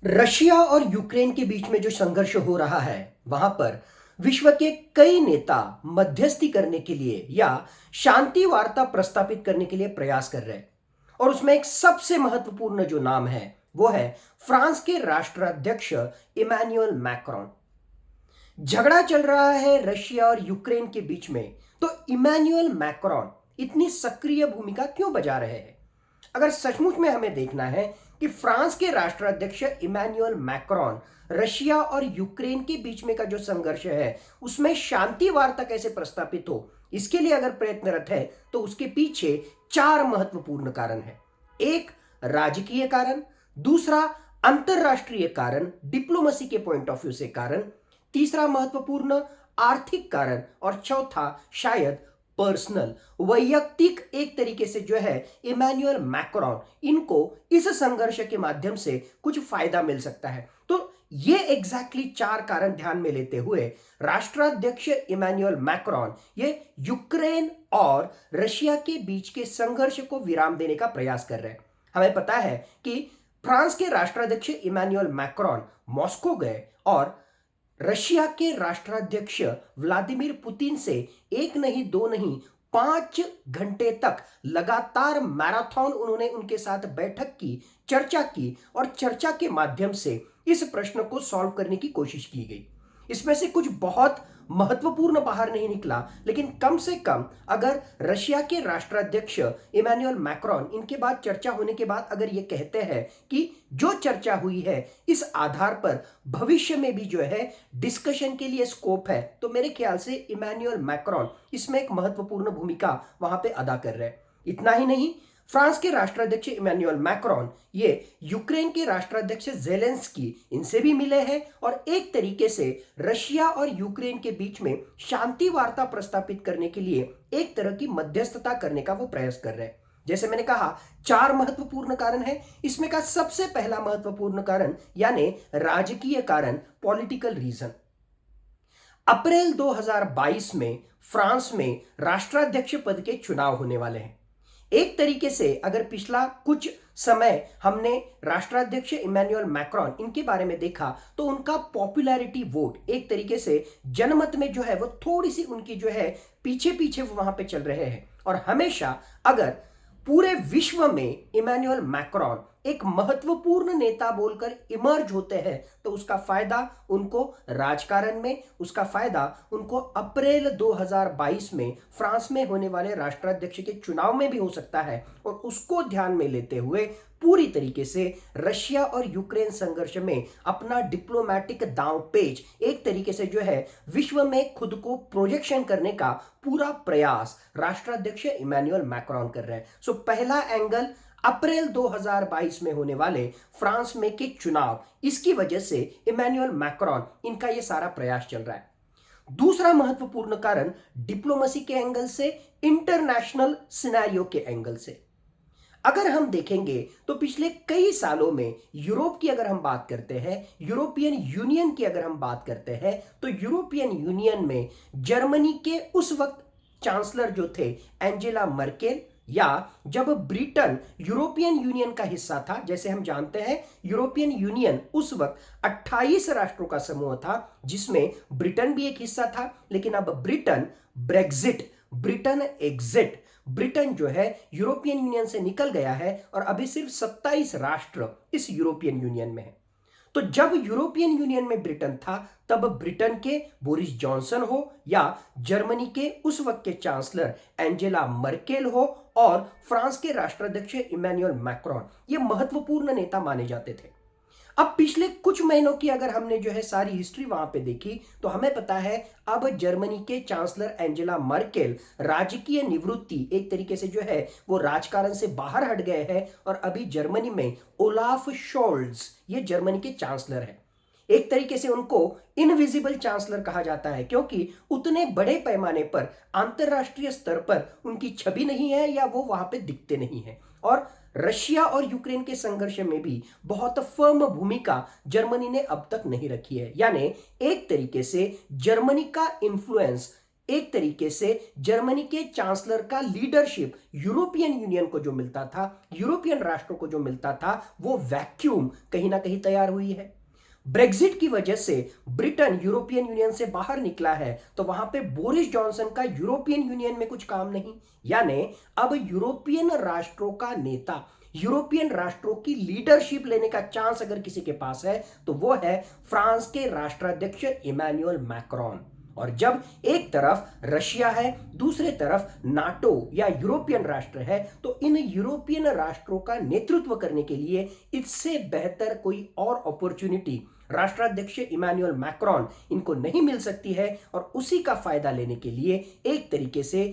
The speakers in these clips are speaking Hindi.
रशिया और यूक्रेन के बीच में जो संघर्ष हो रहा है वहां पर विश्व के कई नेता मध्यस्थी करने के लिए या शांति वार्ता प्रस्तापित करने के लिए प्रयास कर रहे हैं। और उसमें एक सबसे महत्वपूर्ण जो नाम है वो है फ्रांस के राष्ट्राध्यक्ष इमैनुअल मैक्रोन। झगड़ा चल रहा है रशिया और यूक्रेन के बीच में, तो इमैनुअल मैक्रोन इतनी सक्रिय भूमिका क्यों बजा रहे हैं? अगर सचमुच में हमें देखना है कि फ्रांस के राष्ट्राध्यक्ष इमैनुअल मैक्रोन रशिया और यूक्रेन के बीच में का जो संघर्ष है उसमें शांति वार्ता कैसे प्रस्तापित हो, इसके लिए अगर प्रयत्नरत है तो उसके पीछे चार महत्वपूर्ण कारण है। एक, राजकीय कारण। दूसरा, अंतरराष्ट्रीय कारण, डिप्लोमेसी के पॉइंट ऑफ व्यू से कारण। तीसरा महत्वपूर्ण, आर्थिक कारण। और चौथा, शायद पर्सनल, वैयक्तिक। एक तरीके से जो है इमैनुअल मैक्रोन इनको इस संघर्ष के माध्यम से कुछ फायदा मिल सकता है। तो ये एग्जैक्टली चार कारण ध्यान में लेते हुए राष्ट्राध्यक्ष इमैनुअल मैक्रोन ये यूक्रेन और रशिया के बीच के संघर्ष को विराम देने का प्रयास कर रहे हैं। हमें पता है कि फ्रांस के राष्ट्राध्यक्ष इमैनुअल मैक्रोन मॉस्को गए और रशिया के राष्ट्राध्यक्ष व्लादिमीर पुतिन से एक नहीं, दो नहीं, 5 घंटे तक लगातार मैराथन उन्होंने उनके साथ बैठक की, चर्चा की और चर्चा के माध्यम से इस प्रश्न को सॉल्व करने की कोशिश की गई। इसमें से कुछ बहुत महत्वपूर्ण बाहर नहीं निकला, लेकिन कम से कम अगर रशिया के राष्ट्राध्यक्ष इमैनुअल मैक्रोन इनके बाद चर्चा होने के बाद अगर ये कहते हैं कि जो चर्चा हुई है इस आधार पर भविष्य में भी जो है डिस्कशन के लिए स्कोप है, तो मेरे ख्याल से इमैनुअल मैक्रोन इसमें एक महत्वपूर्ण भूमिका वहां पे अदा कर रहे हैं। इतना ही नहीं, फ्रांस के राष्ट्राध्यक्ष इमैनुअल मैक्रोन ये यूक्रेन के राष्ट्राध्यक्ष जेलेंस्की इनसे भी मिले हैं और एक तरीके से रशिया और यूक्रेन के बीच में शांति वार्ता प्रस्तापित करने के लिए एक तरह की मध्यस्थता करने का वो प्रयास कर रहे हैं। जैसे मैंने कहा, चार महत्वपूर्ण कारण है। इसमें का सबसे पहला महत्वपूर्ण कारण यानी राजकीय कारण, पॉलिटिकल रीजन। अप्रैल 2022 में फ्रांस में राष्ट्राध्यक्ष पद के चुनाव होने वाले हैं। एक तरीके से अगर पिछला कुछ समय हमने राष्ट्राध्यक्ष इमैनुअल मैक्रोन इनके बारे में देखा तो उनका पॉपुलैरिटी वोट एक तरीके से जनमत में जो है वो थोड़ी सी उनकी जो है पीछे पीछे वो वहां पे चल रहे हैं। और हमेशा अगर पूरे विश्व में इमैनुअल मैक्रोन एक महत्वपूर्ण नेता बोलकर इमर्ज होते हैं तो उसका फायदा उनको राजकारण में, उसका फायदा उनको अप्रैल 2022 में फ्रांस में होने वाले राष्ट्राध्यक्ष के चुनाव में भी हो सकता है। और उसको ध्यान में लेते हुए पूरी तरीके से रशिया और यूक्रेन संघर्ष में अपना डिप्लोमैटिक दांवपेच एक तरीके से जो है विश्व में खुद को प्रोजेक्शन करने का पूरा प्रयास राष्ट्राध्यक्ष इमैनुअल मैक्रोन कर रहे हैं। सो पहला एंगल, अप्रैल 2022 में होने वाले फ्रांस में के चुनाव, इसकी वजह से इमैनुअल मैक्रोन इनका ये सारा प्रयास चल रहा है। दूसरा महत्वपूर्ण कारण डिप्लोमेसी के एंगल से, इंटरनेशनल सिनेरियो के एंगल से। अगर हम देखेंगे तो पिछले कई सालों में यूरोप की अगर हम बात करते हैं, यूरोपियन यूनियन की अगर हम बात करते हैं, तो यूरोपियन यूनियन में जर्मनी के उस वक्त चांसलर जो थे एंजेला मर्केल, या जब ब्रिटेन यूरोपियन यूनियन का हिस्सा था, जैसे हम जानते हैं यूरोपियन यूनियन उस वक्त 28 राष्ट्रों का समूह था जिसमें ब्रिटेन भी एक हिस्सा था, लेकिन अब Britain Brexit, Britain exit, Britain जो है यूरोपियन यूनियन से निकल गया है और अभी सिर्फ 27 राष्ट्र इस यूरोपियन यूनियन में है। तो जब यूरोपियन यूनियन में ब्रिटेन था तब ब्रिटेन के बोरिस जॉनसन हो या जर्मनी के उस वक्त के चांसलर एंजेला मर्केल हो और फ्रांस के राष्ट्राध्यक्ष इमैनुअल मैक्रोन, ये महत्वपूर्ण नेता माने जाते थे। अब पिछले कुछ महीनों की अगर हमने जो है सारी हिस्ट्री वहां पे देखी तो हमें पता है अब जर्मनी के चांसलर एंजेला मर्केल राजकीय निवृत्ति एक तरीके से जो है वो राजकारण से बाहर हट गए हैं और अभी जर्मनी में ओलाफ शोल्ज ये जर्मनी के चांसलर है। एक तरीके से उनको इनविजिबल चांसलर कहा जाता है क्योंकि उतने बड़े पैमाने पर अंतरराष्ट्रीय स्तर पर उनकी छवि नहीं है या वो वहां पे दिखते नहीं है। और रशिया और यूक्रेन के संघर्ष में भी बहुत फर्म भूमिका जर्मनी ने अब तक नहीं रखी है, यानी एक तरीके से जर्मनी का इन्फ्लुएंस एक तरीके से जर्मनी के चांसलर का लीडरशिप यूरोपियन यूनियन को जो मिलता था, यूरोपियन राष्ट्रों को जो मिलता था, वो वैक्यूम कहीं ना कहीं तैयार हुई है। ब्रेग्जिट की वजह से ब्रिटेन यूरोपियन यूनियन से बाहर निकला है, तो वहां पे बोरिस जॉनसन का यूरोपियन यूनियन में कुछ काम नहीं। यानी अब यूरोपियन राष्ट्रों का नेता, यूरोपियन राष्ट्रों की लीडरशिप लेने का चांस अगर किसी के पास है तो वो है फ्रांस के राष्ट्राध्यक्ष इमैनुअल मैक्रोन। और जब एक तरफ रशिया है, दूसरे तरफ नाटो या यूरोपियन राष्ट्र है, तो इन यूरोपियन राष्ट्रों का नेतृत्व करने के लिए इससे बेहतर कोई और अपॉर्चुनिटी राष्ट्राध्यक्ष इमैनुअल मैक्रोन इनको नहीं मिल सकती है। और उसी का फायदा लेने के लिए एक तरीके से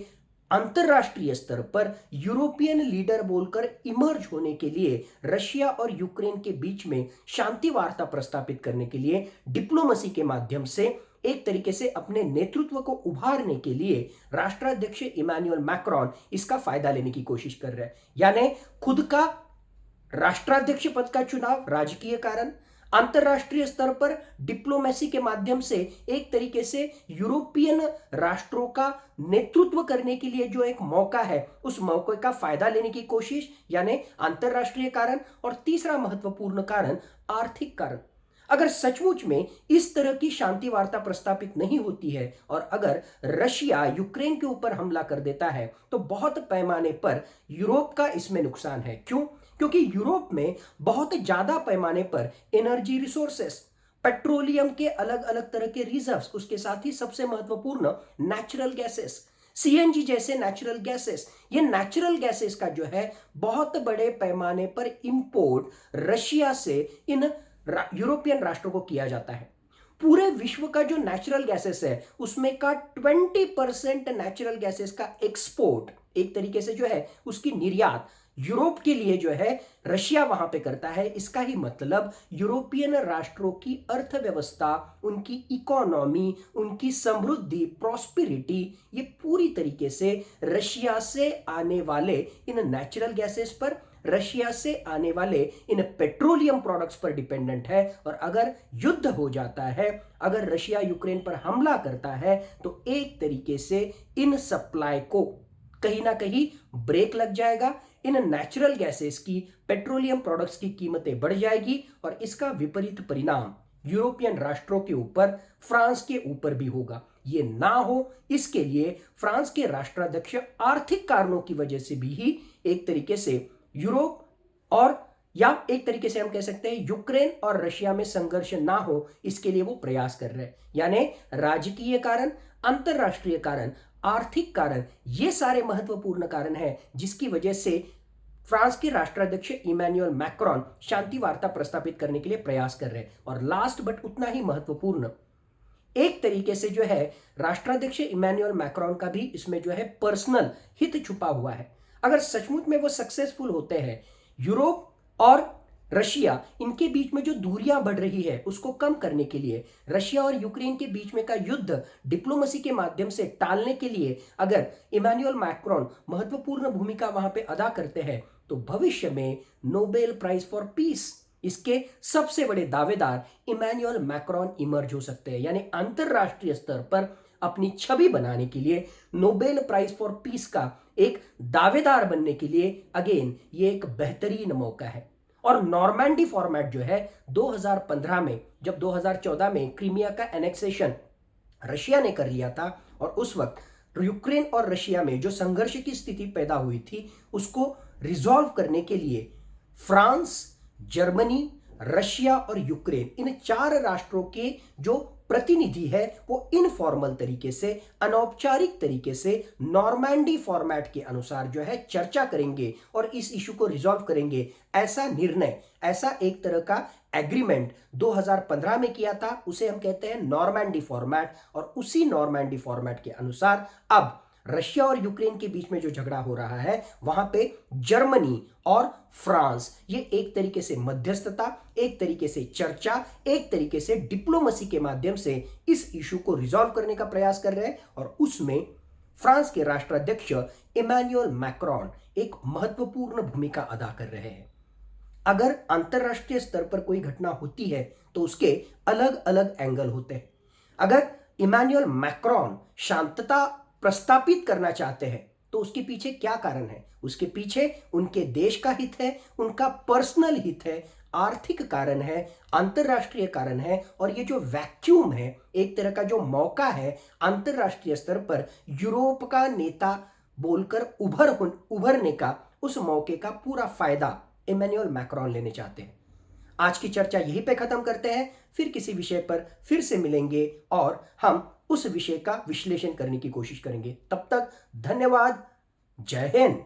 अंतरराष्ट्रीय स्तर पर यूरोपियन लीडर बोलकर इमर्ज होने के लिए, रशिया और यूक्रेन के बीच में शांति वार्ता प्रस्तापित करने के लिए, डिप्लोमेसी के माध्यम से एक तरीके से अपने नेतृत्व को उभारने के लिए राष्ट्राध्यक्ष इमैनुअल मैक्रोन इसका फायदा लेने की कोशिश कर रहे हैं। यानी खुद का राष्ट्राध्यक्ष पद का चुनाव राजकीय कारण, अंतरराष्ट्रीय स्तर पर डिप्लोमेसी के माध्यम से एक तरीके से यूरोपियन राष्ट्रों का नेतृत्व करने के लिए जो एक मौका है, उस मौके का फायदा लेने की कोशिश, यानी अंतरराष्ट्रीय कारण। और तीसरा महत्वपूर्ण कारण आर्थिक कारण। अगर सचमुच में इस तरह की शांति वार्ता प्रस्तापित नहीं होती है और अगर रशिया यूक्रेन के ऊपर हमला कर देता है, तो बहुत पैमाने पर यूरोप का इसमें नुकसान है। क्यों? क्योंकि यूरोप में बहुत ज्यादा पैमाने पर एनर्जी रिसोर्सेस, पेट्रोलियम के अलग अलग तरह के रिजर्व्स, उसके साथ ही सबसे महत्वपूर्ण नेचुरल गैसेस, सीएनजी जैसे नेचुरल गैसेस, ये नेचुरल गैसेस का जो है बहुत बड़े पैमाने पर इंपोर्ट रशिया से इन यूरोपियन राष्ट्रों को किया जाता है। पूरे विश्व का जो नेचुरल गैसेस है उसमें का 20% नेचुरल गैसेस का एक्सपोर्ट, एक तरीके से जो है उसकी निर्यात यूरोप के लिए जो है रशिया वहां पे करता है। इसका ही मतलब यूरोपियन राष्ट्रों की अर्थव्यवस्था, उनकी इकोनॉमी, उनकी समृद्धि, प्रॉस्पेरिटी, ये पूरी तरीके से रशिया से आने वाले इन नेचुरल गैसेस पर, रशिया से आने वाले इन पेट्रोलियम प्रोडक्ट्स पर डिपेंडेंट है। और अगर युद्ध हो जाता है, अगर रशिया यूक्रेन पर हमला करता है, तो एक तरीके से इन सप्लाई को कहीं ना कहीं ब्रेक लग जाएगा, इन नेचुरल गैसेस की, पेट्रोलियम प्रोडक्ट्स की कीमतें बढ़ जाएगी और इसका विपरीत परिणाम यूरोपियन राष्ट्रों के ऊपर, फ्रांस के ऊपर भी होगा। ये ना हो इसके लिए फ्रांस के राष्ट्राध्यक्ष आर्थिक कारणों की वजह से भी एक तरीके से यूरोप और या एक तरीके से हम कह सकते हैं यूक्रेन और रशिया में संघर्ष ना हो, इसके लिए वो प्रयास कर रहे हैं। यानी राजकीय कारण, अंतरराष्ट्रीय कारण, आर्थिक कारण, ये सारे महत्वपूर्ण कारण हैं जिसकी वजह से फ्रांस के राष्ट्राध्यक्ष इमैनुअल मैक्रोन शांति वार्ता प्रस्तापित करने के लिए प्रयास कर रहे हैं। और लास्ट बट उतना ही महत्वपूर्ण, एक तरीके से जो है राष्ट्राध्यक्ष इमैनुअल मैक्रोन का भी इसमें जो है पर्सनल हित छुपा हुआ है। अगर सचमुच में वो सक्सेसफुल होते हैं, यूरोप और रशिया इनके बीच में जो दूरियां बढ़ रही है उसको कम करने के लिए, रशिया और यूक्रेन के बीच में का युद्ध डिप्लोमेसी के माध्यम से टालने के लिए अगर इमैनुअल मैक्रोन महत्वपूर्ण भूमिका वहां पे अदा करते हैं, तो भविष्य में नोबेल प्राइज फॉर पीस, इसके सबसे बड़े दावेदार इमैनुअल मैक्रोन इमर्ज हो सकते हैं। यानी अंतरराष्ट्रीय स्तर पर अपनी छवि बनाने के लिए, नोबेल प्राइज फॉर पीस का एक दावेदार बनने के लिए अगेन ये एक बेहतरीन मौका है। और नॉर्मैंडी फॉर्मेट जो है 2015 में, जब 2014 में क्रीमिया का एनेक्सेशन रशिया ने कर लिया था और उस वक्त यूक्रेन और रशिया में जो संघर्ष की स्थिति पैदा हुई थी, उसको रिजॉल्व करने के लिए फ्रांस, जर्मनी, रशिया और यूक्रेन, इन 4 राष्ट्रों के जो प्रतिनिधि है वो इनफॉर्मल तरीके से, अनौपचारिक तरीके से नॉर्मैंडी फॉर्मेट के अनुसार जो है चर्चा करेंगे और इस इशू को रिजॉल्व करेंगे। ऐसा निर्णय, ऐसा एक तरह का एग्रीमेंट 2015 में किया था, उसे हम कहते हैं नॉर्मैंडी फॉर्मेट। और उसी नॉर्मैंडी फॉर्मेट के अनुसार अब रशिया और यूक्रेन के बीच में जो झगड़ा हो रहा है, वहां पे जर्मनी और फ्रांस ये एक तरीके से मध्यस्थता, एक तरीके से चर्चा, एक तरीके से डिप्लोमेसी के माध्यम से इस इशू को रिजॉल्व करने का प्रयास कर रहे हैं। और उसमें फ्रांस के राष्ट्राध्यक्ष इमैनुअल मैक्रोन एक महत्वपूर्ण भूमिका अदा कर रहे हैं। अगर अंतरराष्ट्रीय स्तर पर कोई घटना होती है तो उसके अलग अलग एंगल होते हैं। अगर इमैनुअल मैक्रोन शांतता प्रस्तापित करना चाहते हैं, तो उसके पीछे क्या कारण है? उसके पीछे उनके देश का हित है, उनका पर्सनल हित है, आर्थिक कारण है, अंतरराष्ट्रीय कारण है। और ये जो वैक्यूम है, एक तरह का जो मौका है अंतरराष्ट्रीय स्तर पर यूरोप का नेता बोलकर उभरने का, उस मौके का पूरा फायदा इमैनुअल मैक्रोन लेने चाहते हैं। आज की चर्चा यहीं पे खत्म करते हैं, फिर किसी विषय पर फिर से मिलेंगे और हम उस विषय का विश्लेषण करने की कोशिश करेंगे। तब तक धन्यवाद। जय हिंद।